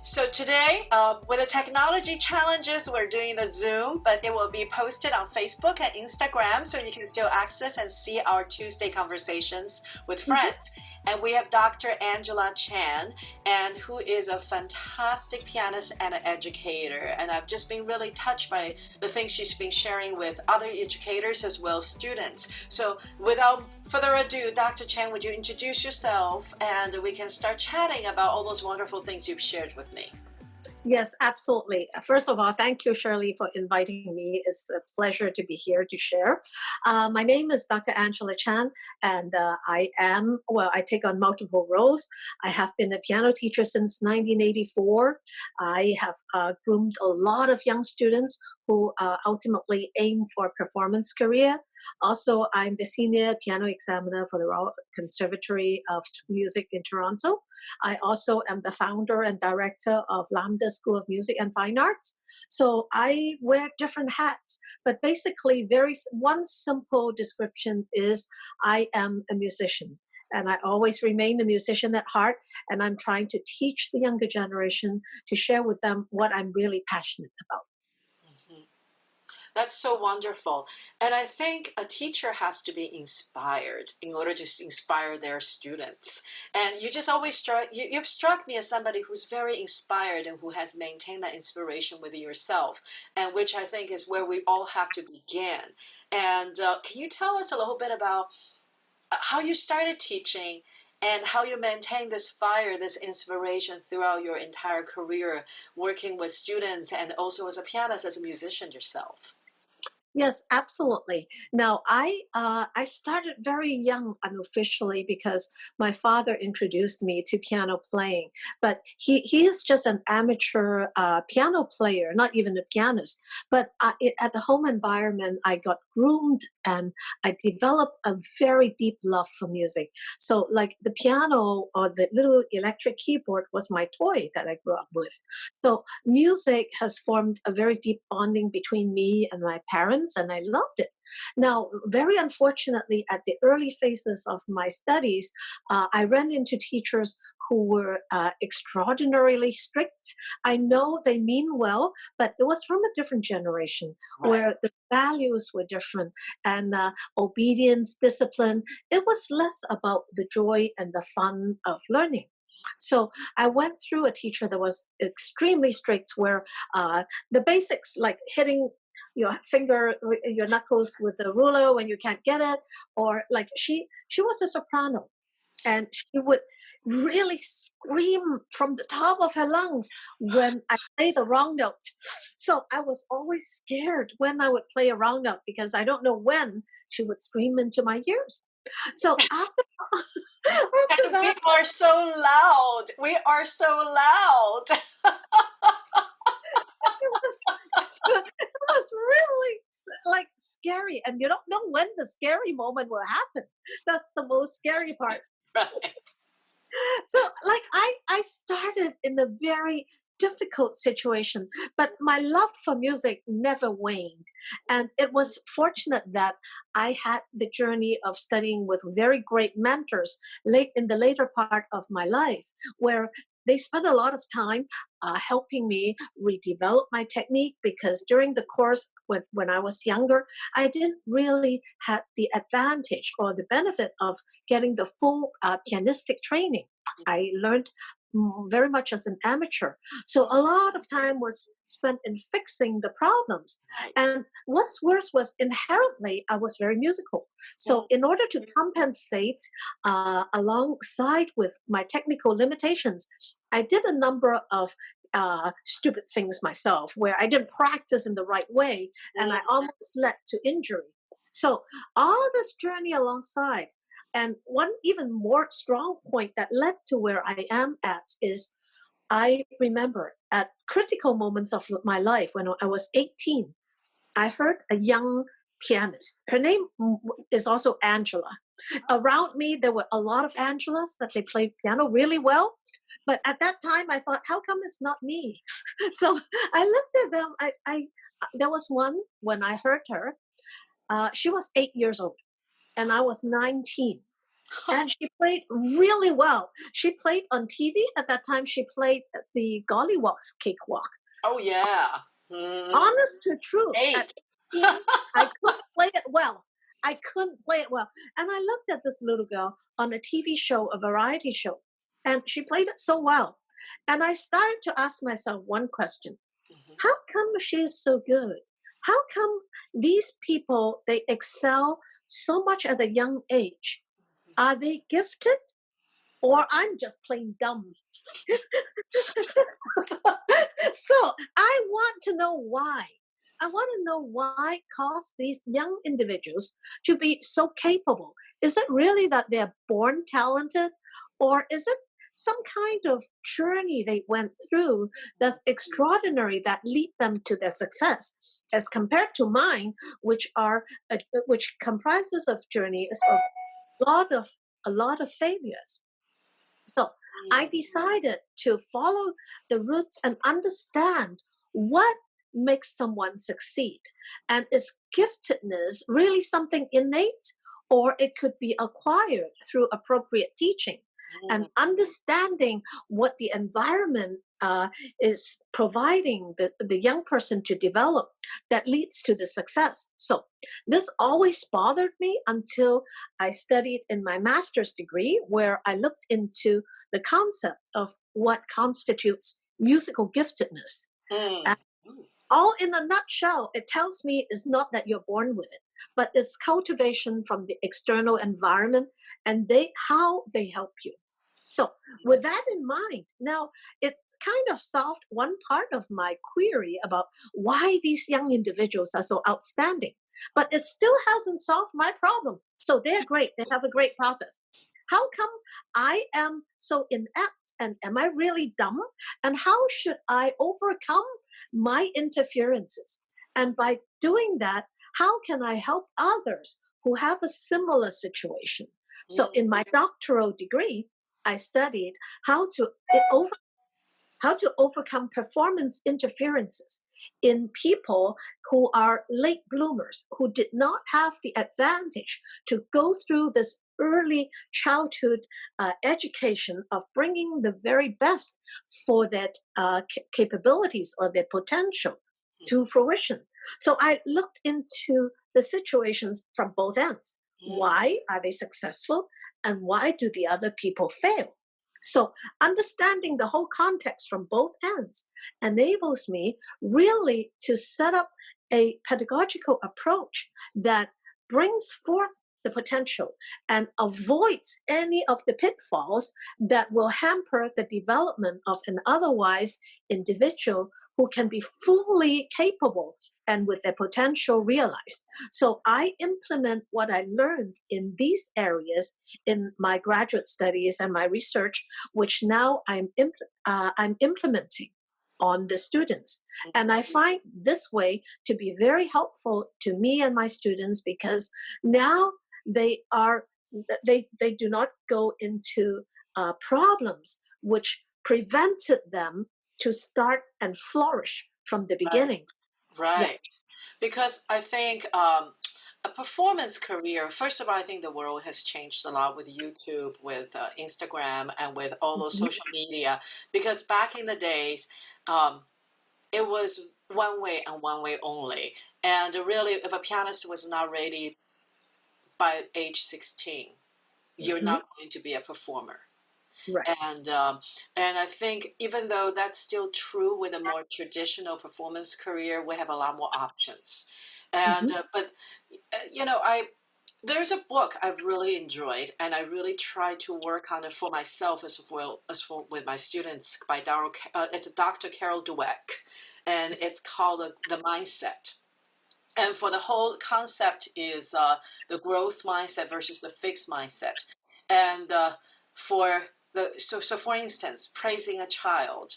So today, with the technology challenges, we're doing the Zoom, but it will be posted on Facebook and Instagram, so you can still access and see our Tuesday conversations with Mhm. friends. And we have Dr. Angela Chan, and who is a fantastic pianist and an educator. And I've just been really touched by the things she's been sharing with other educators as well as students. So without further ado, Dr. Chan, would you introduce yourself and we can start chatting about all those wonderful things you've shared with me? Yes, absolutely. First of all, thank you, Shirley, for inviting me. It's a pleasure to be here to share. My name is Dr. Angela Chan, and I take on multiple roles. I have been a piano teacher since 1984. I have groomed a lot of young students who ultimately aim for a performance career. Also, I'm the senior piano examiner for the Royal Conservatory of Music in Toronto. I also am the founder and director of Lambda School of Music and Fine Arts. So I wear different hats, but basically, one simple description is I am a musician. And I always remain a musician at heart, and I'm trying to teach the younger generation to share with them what I'm really passionate about. Mhm. That's so wonderful. And I think a teacher has to be inspired in order to inspire their students. And you just always you've struck me as somebody who's very inspired and who has maintained that inspiration with yourself, and which I think is where we all have to begin. And can you tell us a little bit about how you started teaching and how you maintain this fire, this inspiration throughout your entire career, working with students and also as a pianist, as a musician yourself? Yes, absolutely. Now, I started very young unofficially because my father introduced me to piano playing. But he is just an amateur piano player, not even a pianist. But at the home environment, I got groomed and I developed a very deep love for music. So, like the piano or the little electric keyboard was my toy that I grew up with. So music has formed a very deep bonding between me and my parents, and I loved it. Now, very unfortunately, at the early phases of my studies, I ran into teachers who were extraordinarily strict. I know they mean well, but it was from a different generation Right. where the values were different and obedience, discipline. It was less about the joy and the fun of learning. So I went through a teacher that was extremely strict, where the basics like hitting your knuckles with a ruler when you can't get it, or like she was a soprano, and she would really scream from the top of her lungs when I played the wrong note. So I was always scared when I would play a wrong note because I don't know when she would scream into my ears. So after after And we that, are so loud. We are so loud. it was it was really like scary, and you don't know when the scary moment will happen. That's the most scary part. Right. So like I started in a very difficult situation, but my love for music never waned. And it was fortunate that I had the journey of studying with very great mentors late in the later part of my life, where they spent a lot of time helping me redevelop my technique, because during the course when I was younger, I didn't really have the advantage or the benefit of getting the full pianistic training. I learned very much as an amateur. So a lot of time was spent in fixing the problems. Right. And what's worse was inherently I was very musical. So in order to compensate alongside with my technical limitations, I did a number of stupid things myself where I didn't practice in the right way, and I almost led to injury. So all this journey alongside, and one even more strong point that led to where I am at is I remember at critical moments of my life when I was 18, I heard a young pianist. Her name is also Angela. Around me, there were a lot of Angelas that they played piano really well. But at that time, I thought, how come it's not me? So I looked at them. There was one when I heard her. She was 8 years old, and I was 19. and she played really well. She played on TV at that time. She played the Gollywog's Cakewalk. Oh yeah. Mm, Honest to truth, at eight. 18, I couldn't play it well. I couldn't play it well. And I looked at this little girl on a TV show, a variety show, and she played it so well. And I started to ask myself one question. Mhm. How come she's so good? How come these people they excel so much at a young age? Are they gifted or I'm just plain dumb? So I want to know why. I want to know why cause these young individuals to be so capable. Is it really that they're born talented, or is it some kind of journey they went through that's extraordinary that lead them to their success, as compared to mine, which comprises of journeys of lot of a lot of failures. So I Mm, decided to follow the roots and understand what makes someone succeed. And is giftedness really something innate, or it could be acquired through appropriate teaching? And mm, understanding what the environment is providing the young person to develop that leads to the success. So this always bothered me until I studied in my master's degree, where I looked into the concept of what constitutes musical giftedness. mm, And mm. all in a nutshell, it tells me it's not that you're born with it, but it's cultivation from the external environment and how they help you. So, with that in mind, now it kind of solved one part of my query about why these young individuals are so outstanding, but it still hasn't solved my problem. So, they're great, they have a great process. How come I am so inept and am I really dumb? And how should I overcome my interferences? And by doing that, how can I help others who have a similar situation? So, Mm. in my doctoral degree, I studied how to how to overcome performance interferences in people who are late bloomers, who did not have the advantage to go through this early childhood education of bringing the very best for their capabilities or their potential to fruition. So I looked into the situations from both ends. Mm. Why are they successful and why do the other people fail? So understanding the whole context from both ends enables me really to set up a pedagogical approach that brings forth the potential and avoids any of the pitfalls that will hamper the development of an otherwise individual who can be fully capable and with their potential realized. So I implement what I learned in these areas in my graduate studies and my research, which now I'm implementing on the students. And I find this way to be very helpful to me and my students because now they are they do not go into problems which prevented them to start and flourish from the Right, beginning. Yeah. right. Because I think a performance career, first of all, I think the world has changed a lot with YouTube, with Instagram, and with all those Mhm. social media. Because back in the days, um, it was one way and one way only. And really, if a pianist was not ready by age 16, you're Mhm. not going to be a performer. Right. And I think even though that's still true with a more traditional performance career, we have a lot more options. And Mhm. but you know, I there's a book I've really enjoyed, and I really try to work on it for myself as well as for with my students. By it's a Dr. Carol Dweck, and it's called the Mindset. And for the whole concept is the growth mindset versus the fixed mindset. And for for instance, praising a child,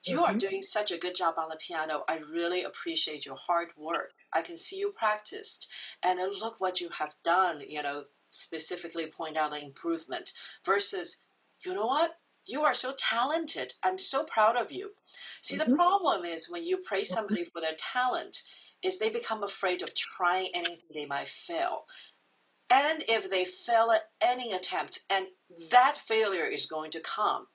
you are Mhm. doing such a good job on the piano. I really appreciate your hard work. I can see you practiced, and look what you have done. You know, specifically point out the improvement. Versus, you know what? You are so talented. I'm so proud of you. See, the Mhm. problem is when you praise somebody for their talent, is they become afraid of trying anything they might fail. And if they fail at any attempt, and that failure is going to come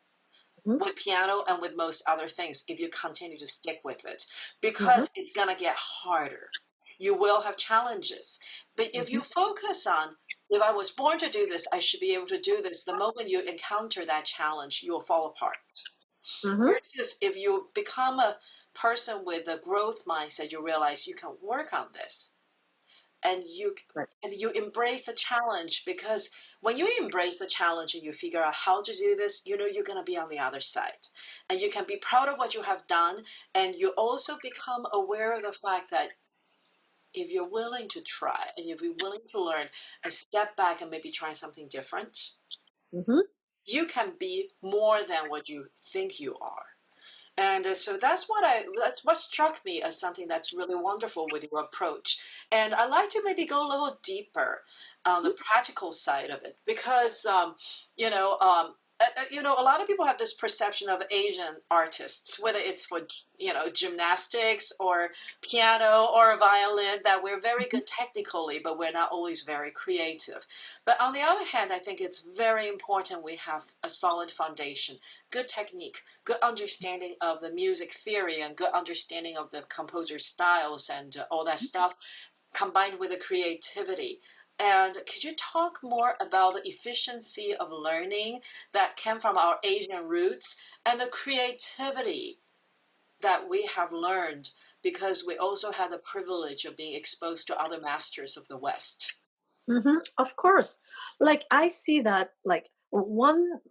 Mm-hmm. with piano and with most other things if you continue to stick with it, Mm-hmm. because it's going to get harder. You will have challenges. But if you focus on, if I was born to do this, I should be able to do this, the moment you encounter that challenge, you will fall apart. Mm-hmm. Whereas if you become a person with a growth mindset, you realize you can work on this, and Right. you embrace the challenge, because when you embrace the challenge and you figure out how to do this, you know you're going to be on the other side, and you can be proud of what you have done, and you also become aware of the fact that if you're willing to try and if you're willing to learn and step back and maybe try something different, Mm-hmm. you can be more than what you think you are. And so that's what struck me as something that's really wonderful with your approach. And I'd like to maybe go a little deeper on the practical side of it, because a lot of people have this perception of Asian artists, whether it's for gymnastics or piano or violin, that we're very good technically, but we're not always very creative. But on the other hand, I think it's very important we have a solid foundation, good technique, good understanding of the music theory, and good understanding of the composer's styles and all that stuff, combined with the creativity. And could you talk more about the efficiency of learning that came from our Asian roots and the creativity that we have learned because we also had the privilege of being exposed to other masters of the West? Mm-hmm. Of course. Like I see that like one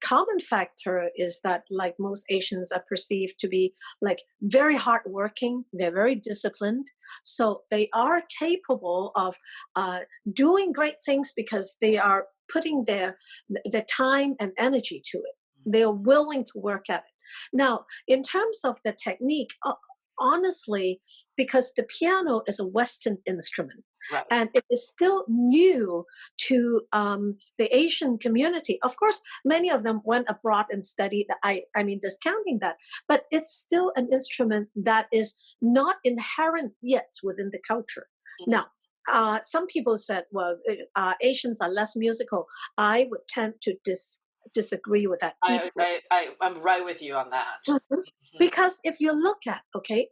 common factor is that like most Asians are perceived to be like very hardworking. They're very disciplined. So they are capable of uh, doing great things because they are putting their time and energy to it. They're willing to work at it. Now, in terms of the technique, honestly, because the piano is a Western instrument, Right. and it is still new to the Asian community. Of course, many of them went abroad and studied. I mean, discounting that, but it's still an instrument that is not inherent yet within the culture. Mhm. Now, some people said, well, Asians are less musical. I would tend to disagree with that deeply. I'm right with you on that. Mhm. Mhm. Because if you look at, okay,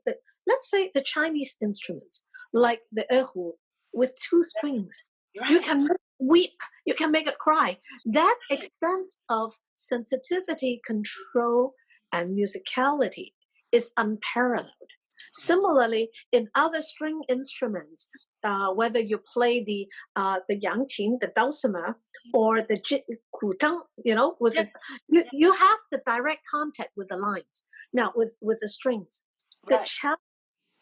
let's say the Chinese instruments, like the erhu with two Yes, strings, you're you right. can make it weep, you can make it cry. That extent of sensitivity, control, and musicality is unparalleled. Similarly, in other string instruments, whether you play the yangqin, the dulcimer, or the guzheng, with Yes, you have the direct contact with the lines. Now, with the strings, the right. challenge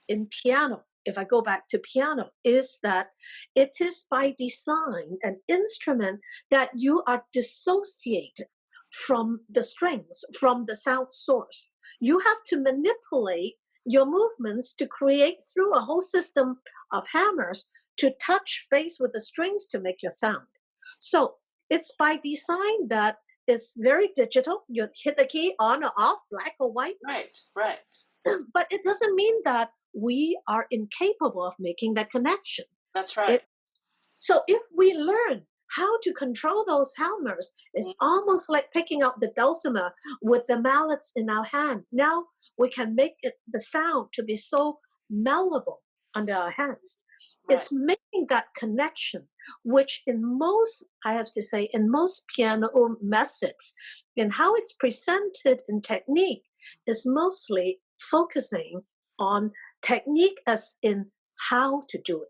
in piano, if I go back to piano, is that it is by design an instrument that you are dissociated from the strings, from the sound source. You have to manipulate your movements to create through a whole system of hammers to touch base with the strings to make your sound. So it's by design that it's very digital. You hit the key on or off, black or white, Right, right. but it doesn't mean that we are incapable of making that connection. That's right. It, so if we learn how to control those hammers, it's almost like picking up the dulcimer with the mallets in our hand. Now we can make the sound to be so malleable under our hands. Right. It's making that connection, which in most, I have to say, in most piano methods, and how it's presented in technique, is mostly focusing on technique as in how to do it.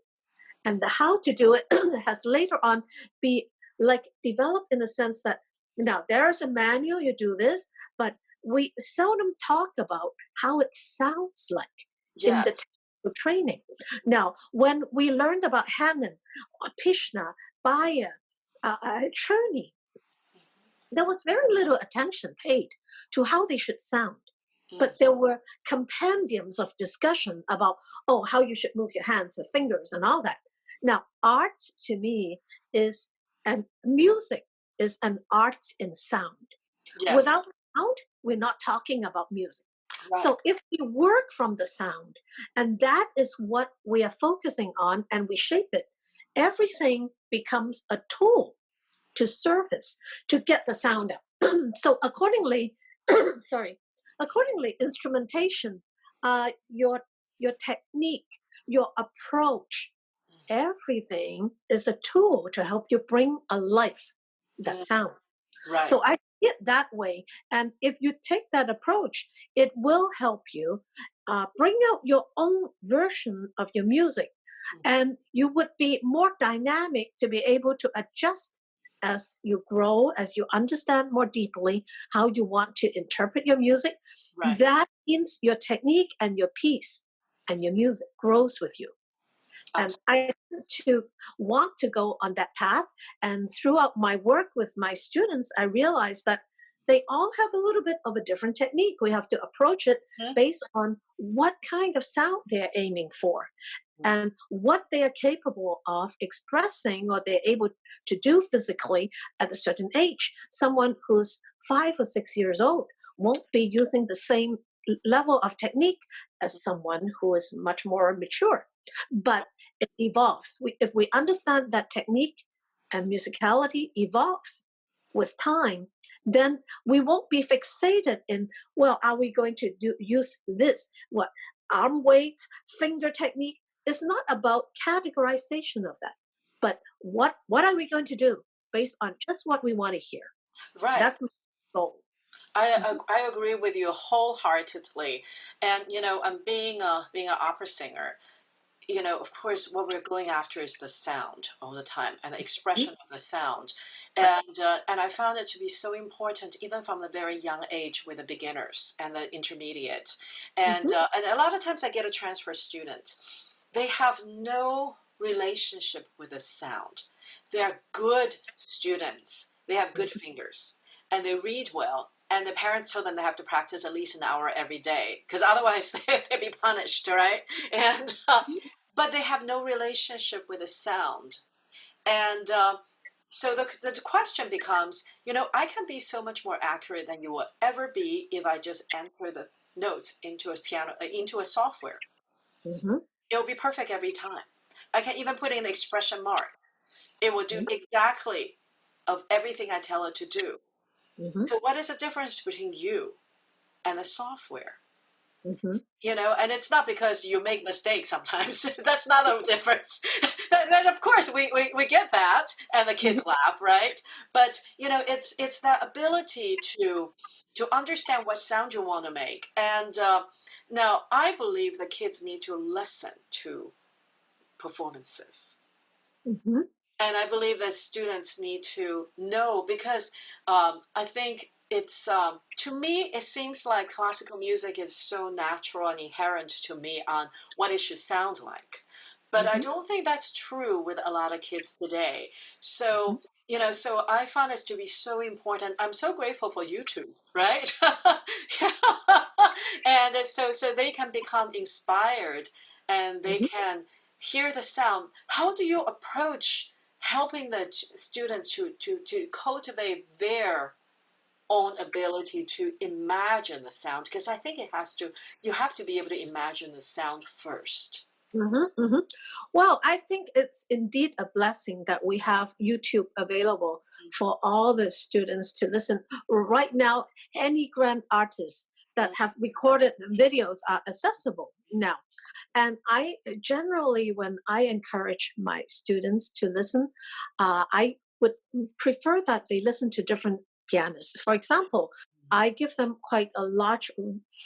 And the how to do it has later on be like developed in the sense that now there's a manual, you do this, but we seldom talk about how it sounds like in the Yes. technical training. Now, when we learned about Hanon, Pishna, Bayer, Czerny, there was very little attention paid to how they should sound. But there were compendiums of discussion about, oh, how you should move your hands and fingers and all that. Now, art to me is, and music is an art in sound. Yes. Without sound, we're not talking about music. Right. So if we work from the sound, and that is what we are focusing on, and we shape it, everything becomes a tool to surface to get the sound out. So accordingly, sorry, accordingly, instrumentation, your technique, your approach, everything is a tool to help you bring alive that Mm, sound. right. So I see it that way. And if you take that approach, it will help you bring out your own version of your music. Mm, And you would be more dynamic to be able to adjust as you grow, as you understand more deeply how you want to interpret your music. right. That means your technique and your piece and your music grows with you. And I tend to want to go on that path. And throughout my work with my students, I realized that they all have a little bit of a different technique. We have to approach it based on what kind of sound they're aiming for Absolutely. and what they are capable of expressing or they're able to do physically at a certain age. Someone who's 5 or 6 years old won't be using the same level of technique as someone who is much more mature. But it evolves. If we understand that technique and musicality evolves with time, then we won't be fixated in, well, are we going to use this? What arm weight, finger technique? It's not about categorization of that, but what are we going to do based on just what we want to hear? Right. That's my goal. I, Mhm, I agree with you wholeheartedly. And, I'm being an opera singer, of course, what we're going after is the sound all the time and the mhm, expression of the sound, right. and I found it to be so important even from the very young age with the beginners and the intermediate, Mhm, and a lot of times I get a transfer student. They have no relationship with the sound. They're good students. They have good mhm, fingers and they read well. And the parents told them they have to practice at least an hour every day because otherwise they'd be punished, right? And but they have no relationship with the sound. And so the question becomes, I can be so much more accurate than you will ever be if I just enter the notes into a piano, into a software. mhm, It will be perfect every time. I can even put in the expression mark. It will do mhm, exactly of everything I tell it to do. mhm, So what is the difference between you and the software? mhm, And it's not because you make mistakes sometimes. That's not the difference. Then of course we get that and the mhm, kids laugh, right? But it's that ability to understand what sound you want to make. And now I believe the kids need to listen to performances. mhm, And I believe that students need to know because I think it's to me it seems like classical music is so natural and inherent to me on what it should sound like, but I mhm, don't think that's true with a lot of kids today. So mhm, so I found it to be so important. I'm so grateful for YouTube, right? And so they can become inspired and they mhm. can hear the sound. How do you approach helping the students to cultivate their own ability to imagine the sound? Because I think you have to be able to imagine the sound first. Mhm, mhm. Well, I think it's indeed a blessing that we have YouTube available for all the students to listen. Right now, any grand artists that Mm, have recorded videos are accessible now. And I generally, when I encourage my students to listen, I would prefer that they listen to different pianists. For example, I give them quite a large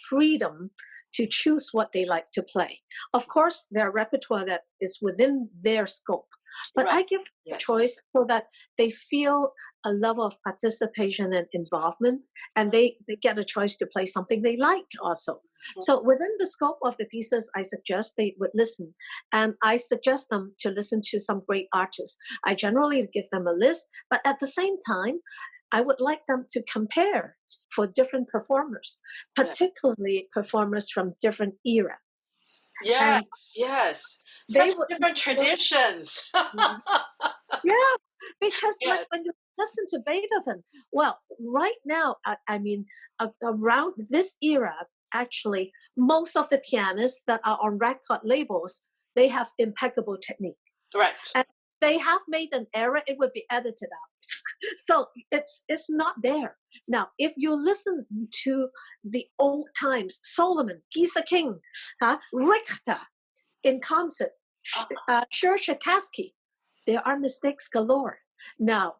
freedom to choose what they like to play. Of course, their repertoire that is within their scope, but right. I give them a Yes. choice so that they feel a level of participation and involvement, and they get a choice to play something they like also. So within the scope of the pieces, I suggest they would listen. And I suggest them to listen to some great artists. I generally give them a list, but at the same time, I would like them to compare for different performers, Yeah. particularly performers from different era. And Yes. Yes. they Such would different traditions. yes, because like Yes. when you listen to Beethoven, well, right now, I mean, around this era, actually, most of the pianists that are on record labels, they have impeccable technique. Right. And they have made an error, it would be edited out. So it's not there. Now, if you listen to the old times, Solomon, Gisa King, Richter in concert, Shershakaski, there are mistakes galore. Now,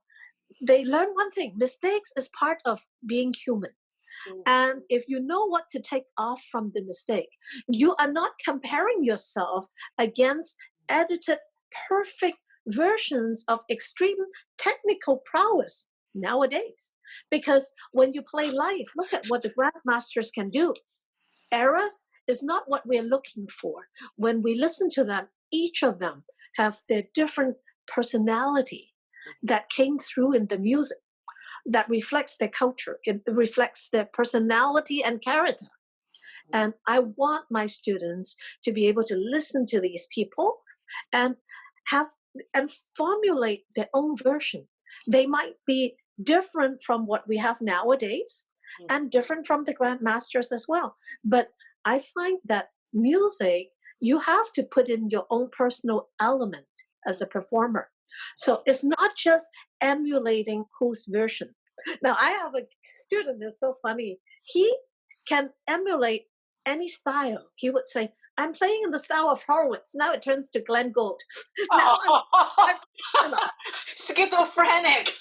they learn one thing: mistakes is part of being human. And if you know what to take off from the mistake, you are not comparing yourself against edited, perfect versions of extreme technical prowess nowadays. Because when you play live, look at what the grandmasters can do. Errors is not what we're looking for. When we listen to them, each of them have their different personality that came through in the music, that reflects their culture, it reflects their personality and character. And I want my students to be able to listen to these people and have and formulate their own version. They might be different from what we have nowadays and different from the grandmasters as well. But I find that music, you have to put in your own personal element as a performer. So it's not just emulating whose version. Now, I have a student that's so funny. He can emulate any style. He would say, I'm playing in the style of Horowitz. Now it turns to Glenn Gould. Now I'm Schizophrenic.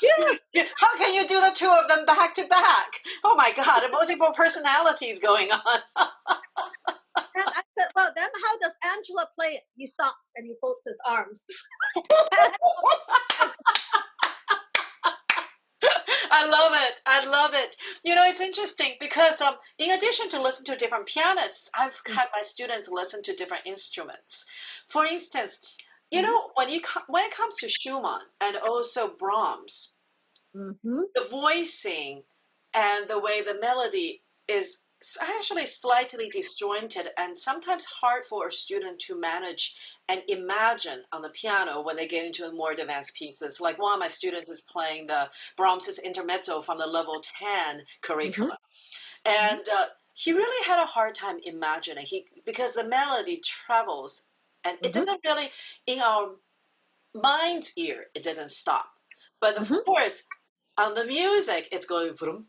yes. How can you do the two of them back to back? Oh my God, multiple personalities going on. And I said, well, then how does Angela play it? He stops and he folds his arms. I love it. I love it. You know, it's interesting because in addition to listen to different pianists, I've had my students listen to different instruments. For instance, you know, when it comes to Schumann and also Brahms, the voicing and the way the melody is actually slightly disjointed and sometimes hard for a student to manage and imagine on the piano when they get into more advanced pieces. Like one of my students is playing the Brahms's intermezzo from the level 10 curriculum. And he really had a hard time imagining because the melody travels and it doesn't really, in our mind's ear, it doesn't stop. But of course, on the music, it's going vroom,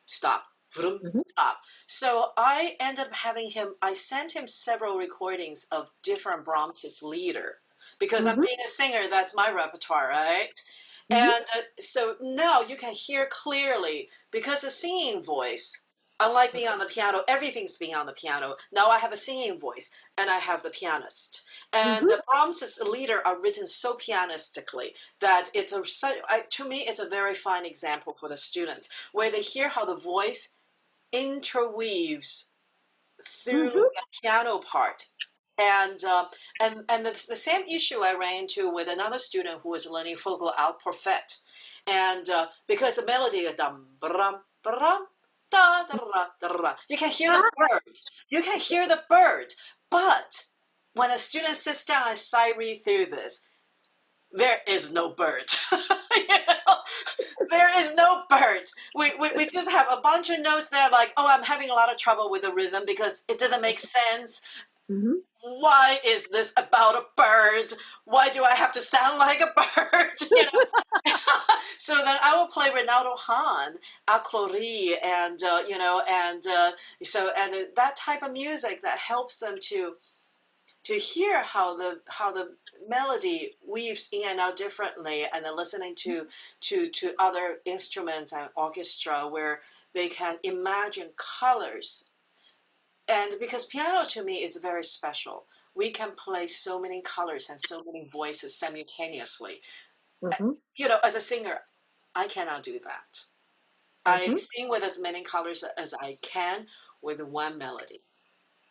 stop, vroom, stop. So I ended up I sent him several recordings of different Brahms's leader because I'm being a singer, that's my repertoire, right? And so now you can hear clearly because the singing voice, unlike being on the piano, everything's being on the piano. Now I have a singing voice and I have the pianist. And the Brahms's leader are written so pianistically that to me, it's a very fine example for the students where they hear how the voice interweaves through the piano part. And the same issue I ran into with another student who was learning Fogel al Porfet. And because the melody is dum, brum, brum, da, da, da, da, da. You can hear the bird. You can hear the bird. But when a student sits down and sight read through this, there is no bird. You know? There is no bird. We just have a bunch of notes that are like, oh, I'm having a lot of trouble with the rhythm because it doesn't make sense. Why is this about a bird? Why do I have to sound like a bird? You know? So then I will play Renato Hahn, Aclori, and that type of music that helps them to hear how the melody weaves in and out differently, and then listening to other instruments and orchestra where they can imagine colors. And because piano to me is very special, we can play so many colors and so many voices simultaneously. You know, as a singer, I cannot do that. I sing with as many colors as I can with one melody.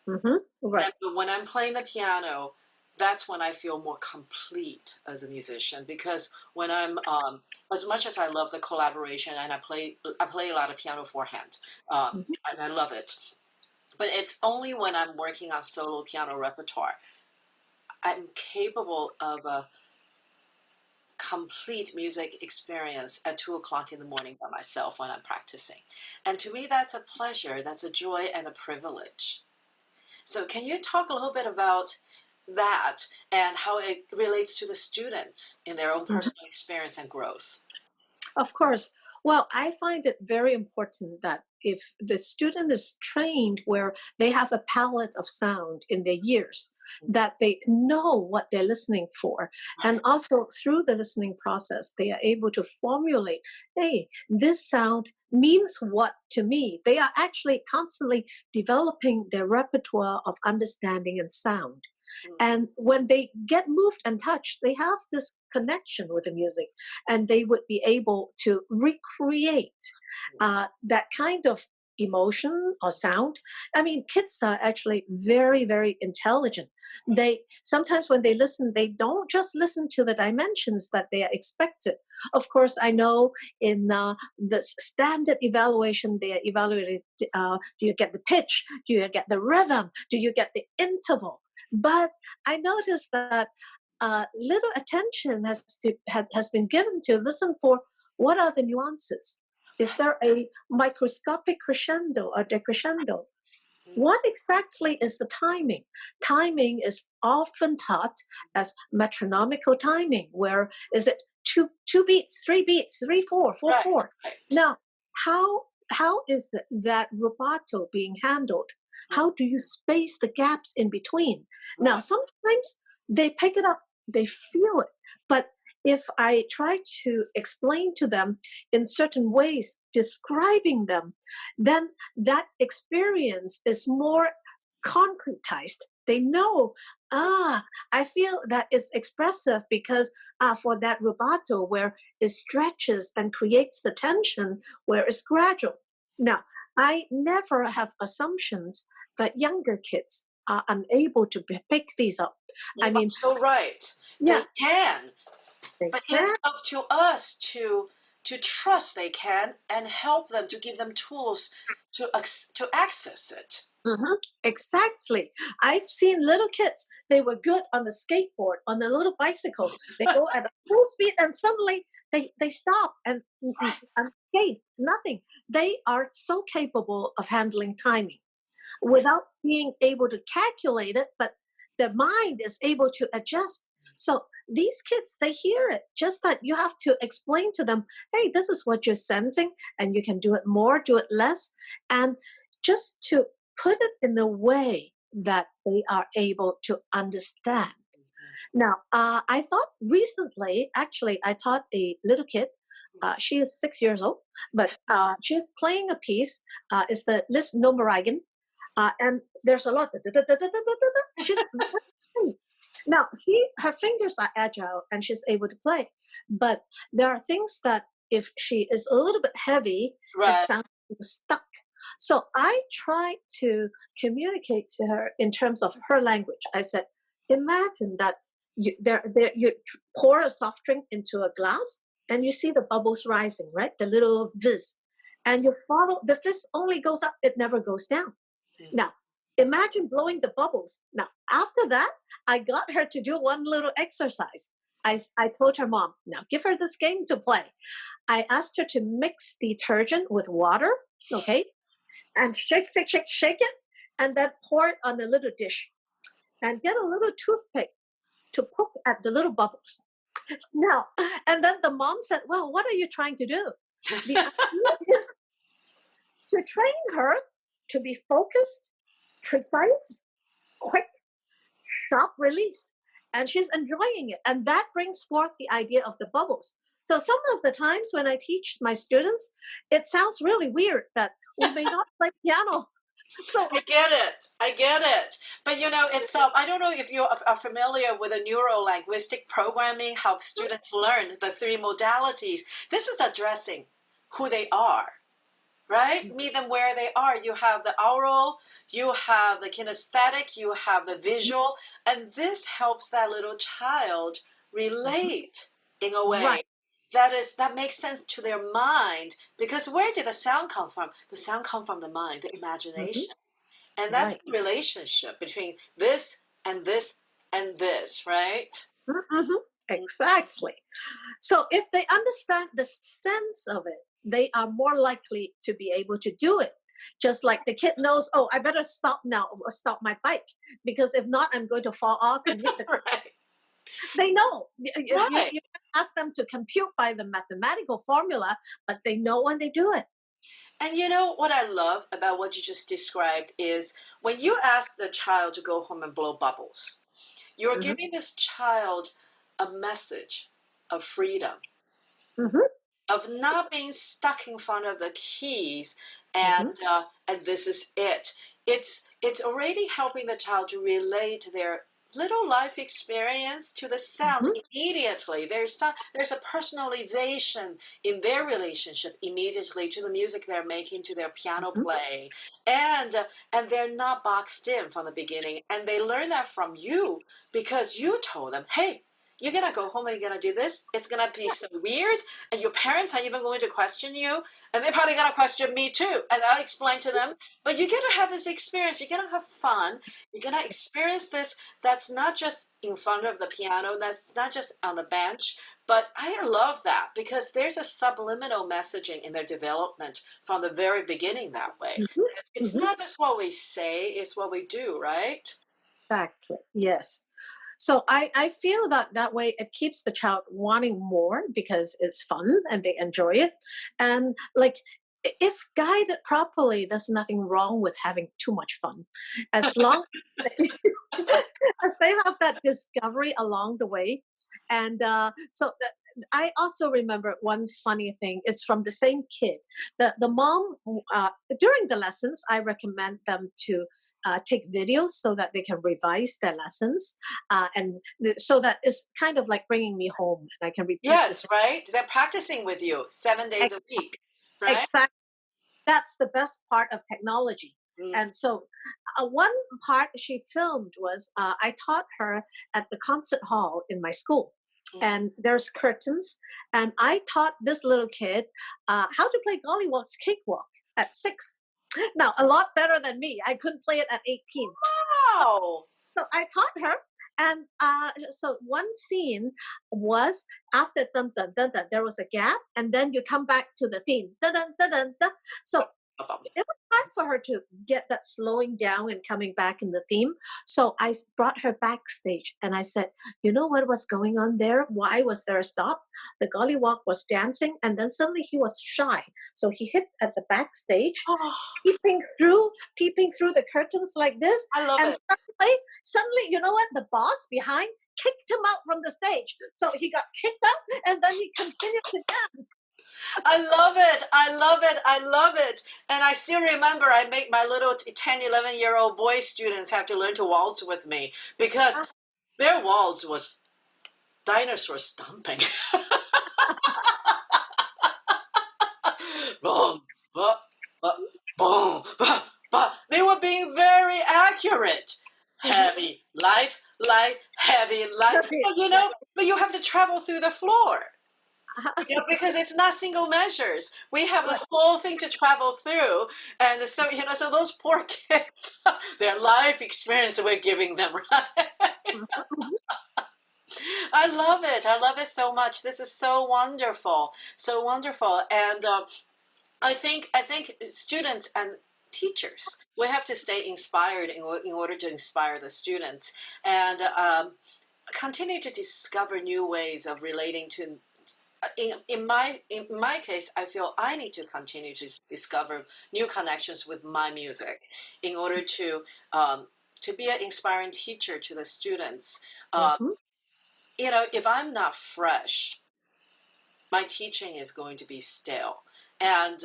Right. And when I'm playing the piano, that's when I feel more complete as a musician, because when I'm as much as I love the collaboration and I play a lot of piano forehand, and I love it. But it's only when I'm working on solo piano repertoire, I'm capable of a complete music experience at 2 o'clock in the morning by myself when I'm practicing. And to me, that's a pleasure, that's a joy and a privilege. So can you talk a little bit about that and how it relates to the students in their own personal experience and growth. Of course. Well, I find it very important that if the student is trained where they have a palette of sound in their ears, that they know what they're listening for. And Right. also through the listening process, they are able to formulate, hey, this sound means what to me? They are actually constantly developing their repertoire of understanding and sound. And when they get moved and touched, they have this connection with the music, and they would be able to recreate that kind of emotion or sound. I mean, kids are actually very, very intelligent. They sometimes when they listen, they don't just listen to the dimensions that they are expected. Of course, I know in the standard evaluation, they are evaluated. Do you get the pitch? Do you get the rhythm? Do you get the interval? But I noticed that little attention has been given to listen for what are the nuances. Is there a microscopic crescendo or decrescendo? What exactly is the timing? Timing is often taught as metronomical timing, where is it two beats, 3 beats, 3 4, 4 Right. 4. Right. Now, how is that rubato being handled? How do you space the gaps in between? Now, Right. sometimes they pick it up, they feel it, but if I try to explain to them in certain ways, describing them, then that experience is more concretized. They know, I feel that it's expressive because for that rubato where it stretches and creates the tension where it's gradual. Now, I never have assumptions that younger kids are unable to pick these up. You I are mean, so right. yeah, They can, they but it's can. up to us to trust they can and help them to give them tools to access it. Mhm. Exactly. I've seen little kids, they were good on the skateboard, on the little bicycle. They go at a full speed and suddenly they stop and skate. Nothing. They are so capable of handling timing without being able to calculate it, but their mind is able to adjust. So these kids, they hear it, just that you have to explain to them, hey, this is what you're sensing, and you can do it more, do it less. And just to put it in a way that they are able to understand. Now, I thought recently, actually, I taught a little kid. She is 6 years old, but she's playing a piece. It's the List Numerigen, and there's a lot. She's now her fingers are agile and she's able to play, but there are things that if she is a little bit heavy, it Right. sounds stuck. So I try to communicate to her in terms of her language. I said, imagine that you pour a soft drink into a glass and you see the bubbles rising, right? The little fizz. And you follow the fizz only goes up, it never goes down. Now, imagine blowing the bubbles. Now, after that, I got her to do one little exercise. I told her mom, now give her this game to play. I asked her to mix detergent with water, okay, and shake, shake, shake, shake it, and then pour it on a little dish and get a little toothpick to poke at the little bubbles. Now, and then the mom said, well, what are you trying to do? The idea is to train her to be focused, precise, quick, sharp release. And she's enjoying it. And that brings forth the idea of the bubbles. So some of the times when I teach my students, it sounds really weird that we may not play piano. So I get it. I get it. But you know, it's I don't know if you are familiar with the neuro linguistic programming, how students learn the three modalities. This is addressing who they are, right? Meet them where they are. You have the oral, you have the kinesthetic, you have the visual, and this helps that little child relate in a way right. that makes sense to their mind. Because where did the sound come from? The sound come from the mind, the Mhm. imagination. And that's Right. the relationship between this and this and this, right? Mhm. Exactly. So if they understand the sense of it, they are more likely to be able to do it. Just like the kid knows, oh, I better stop now or stop my bike because if not, I'm going to fall off and hit the. Right. They know. Right. You ask them to compute by the mathematical formula, but they know when they do it. And you know what I love about what you just described is when you ask the child to go home and blow bubbles, you're Hmm. giving this child a message of freedom, Hmm. of not being stuck in front of the keys, Hmm. and this is it. It's already helping the child to relate their little life experience to the sound Hmm. immediately. There's a personalization in their relationship immediately to the music they're making, to their piano Hmm. playing, and they're not boxed in from the beginning. And they learn that from you because you told them, hey. You're gonna go home and you're gonna do this. It's gonna be so weird, and your parents are even going to question you, and they're probably gonna question me too. And I'll explain to them. But you get to have this experience. You're gonna have fun. You're gonna experience this. That's not just in front of the piano. That's not just on the bench. But I love that because there's a subliminal messaging in their development from the very beginning that way. Hmm. It's Hmm. not just what we say; it's what we do, right? Exactly. Yes. So I feel that that way it keeps the child wanting more because it's fun and they enjoy it. And like if guided properly, there's nothing wrong with having too much fun. As long as they have that discovery along the way. And I also remember one funny thing. It's from the same kid. The mom during the lessons, I recommend them to take videos so that they can revise their lessons, so that it's kind of like bringing me home, and I can repeat this. Yes, right. They're practicing with you 7 days Ex- a week, right? Exactly. That's the best part of technology. Mm. And so, one part she filmed was I taught her at the concert hall in my school. Mhm. And there's curtains. And I taught this little kid how to play Gollywog's Cakewalk at 6. Now, a lot better than me. I couldn't play it at 18. Wow. So I taught her. And so one scene was after dun dun dun dun, there was a gap, and then you come back to the theme. Dun dun dun dun dun. So it was hard for her to get that slowing down and coming back in the theme. So brought her backstage and I said, you know what was going on there? Why was there a stop? The Gollywog was dancing and then suddenly he was shy. So he hit at the backstage, Oh, peeping through the curtains like this. I love And it. suddenly, you know what? The boss behind kicked him out from the stage. So he got kicked out and then he continued to dance. I love it. I love it. I love it. And I still remember I make my little 10, 11-year-old boy students have to learn to waltz with me because their waltz was dinosaur stomping. Boom, ba, ba, boom, ba, ba. They were being very accurate. Heavy, light, light, heavy, light. But you know, but you have to travel through the floor. You know, because it's not single measures. We have the Right. whole thing to travel through. And so, you know, so those poor kids, their life experience we're giving them, right? Mhm. I love it. I love it so much. This is so wonderful. So wonderful. And I think students and teachers, we have to stay inspired in order to inspire the students and continue to discover new ways of relating to in my case, I feel I need to continue to discover new connections with my music in order to be an inspiring teacher to the students. Uh, Mhm. you know, if I'm not fresh, my teaching is going to be stale, and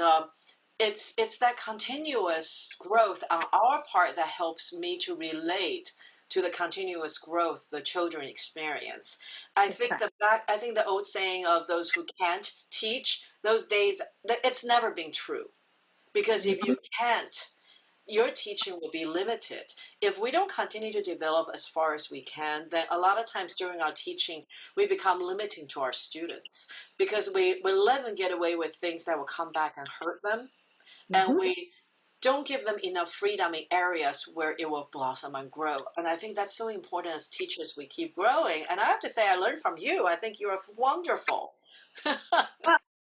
it's that continuous growth on our part that helps me to relate to the continuous growth the children experience. Exactly. I think the old saying of those who can't teach, those days, it's never been true, because if you Mhm. can't, your teaching will be limited. If we don't continue to develop as far as we can, then a lot of times during our teaching, we become limiting to our students because we let them get away with things that will come back and hurt them. And Mhm. we don't give them enough freedom in areas where it will blossom and grow. And I think that's so important as teachers, we keep growing. And I have to say, I learned from you. I think you're wonderful.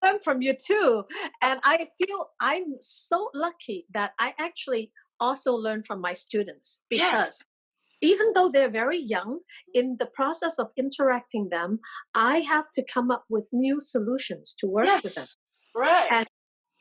learn from you too. And I feel I'm so lucky that I actually also learn from my students, Yes. because even though they're very young, in the process of interacting them, I have to come up with new solutions to work with them. Yes. Right. And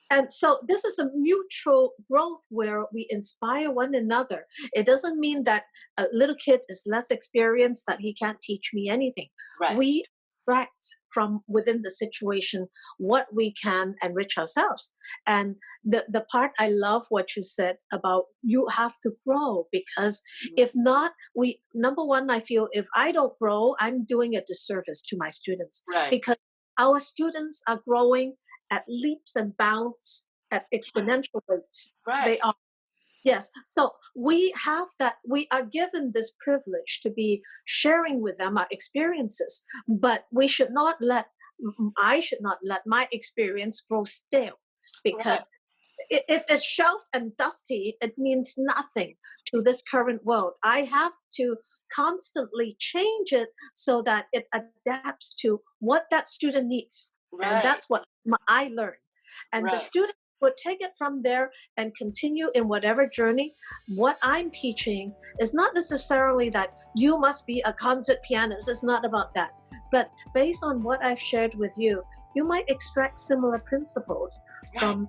and so this is a mutual growth where we inspire one another. It doesn't mean that a little kid is less experienced, that he can't teach me anything. Right. We extract from within the situation what we can enrich ourselves. And the part I love what you said about you have to grow, because if not, we, number one, I feel if I don't grow, I'm doing a disservice to my students, Right. because our students are growing at leaps and bounds, at exponential rates. They Right. are, yes. So we have that, we are given this privilege to be sharing with them our experiences, but we should not let, I should not let my experience grow stale, Right. because if it's shelved and dusty, it means nothing to this current world. I have to constantly change it so that it adapts to what that student needs. And Right. that's what I learned. And the Right. student would take it from there and continue in whatever journey. What I'm teaching is not necessarily that you must be a concert pianist. It's not about that. But based on what I've shared with you, you might extract similar principles Right.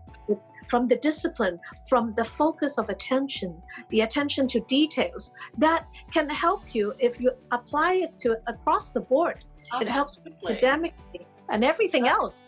from the discipline, from the focus of attention, the attention to details, that can help you if you apply it to across the board. It helps Absolutely. academically and everything else.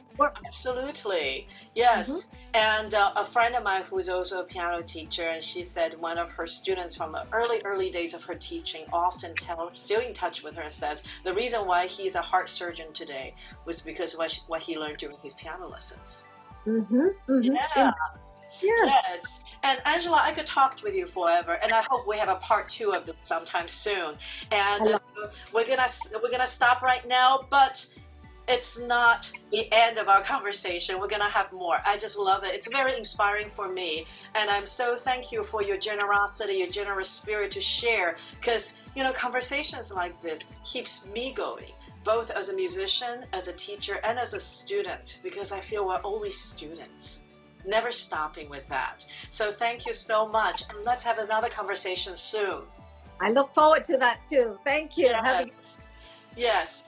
Absolutely. Mhm. Yes. And a friend of mine who's also a piano teacher, and she said one of her students from the early days of her teaching often still in touch with her and says the reason why he's a heart surgeon today was because of what he learned during his piano lessons. Yeah. Yes. Yes. And Angela, I could talk with you forever, and I hope we have a part 2 of this sometime soon. And we're gonna stop right now, but it's not the end of our conversation. We're gonna have more. I just love it. It's very inspiring for me, and I'm so thank you for your generosity, your generous spirit to share. Because conversations like this keeps me going, both as a musician, as a teacher, and as a student. Because I feel we're always students, never stopping with that. So thank you so much, and let's have another conversation soon. I look forward to that too. Thank you. Yes. Yes.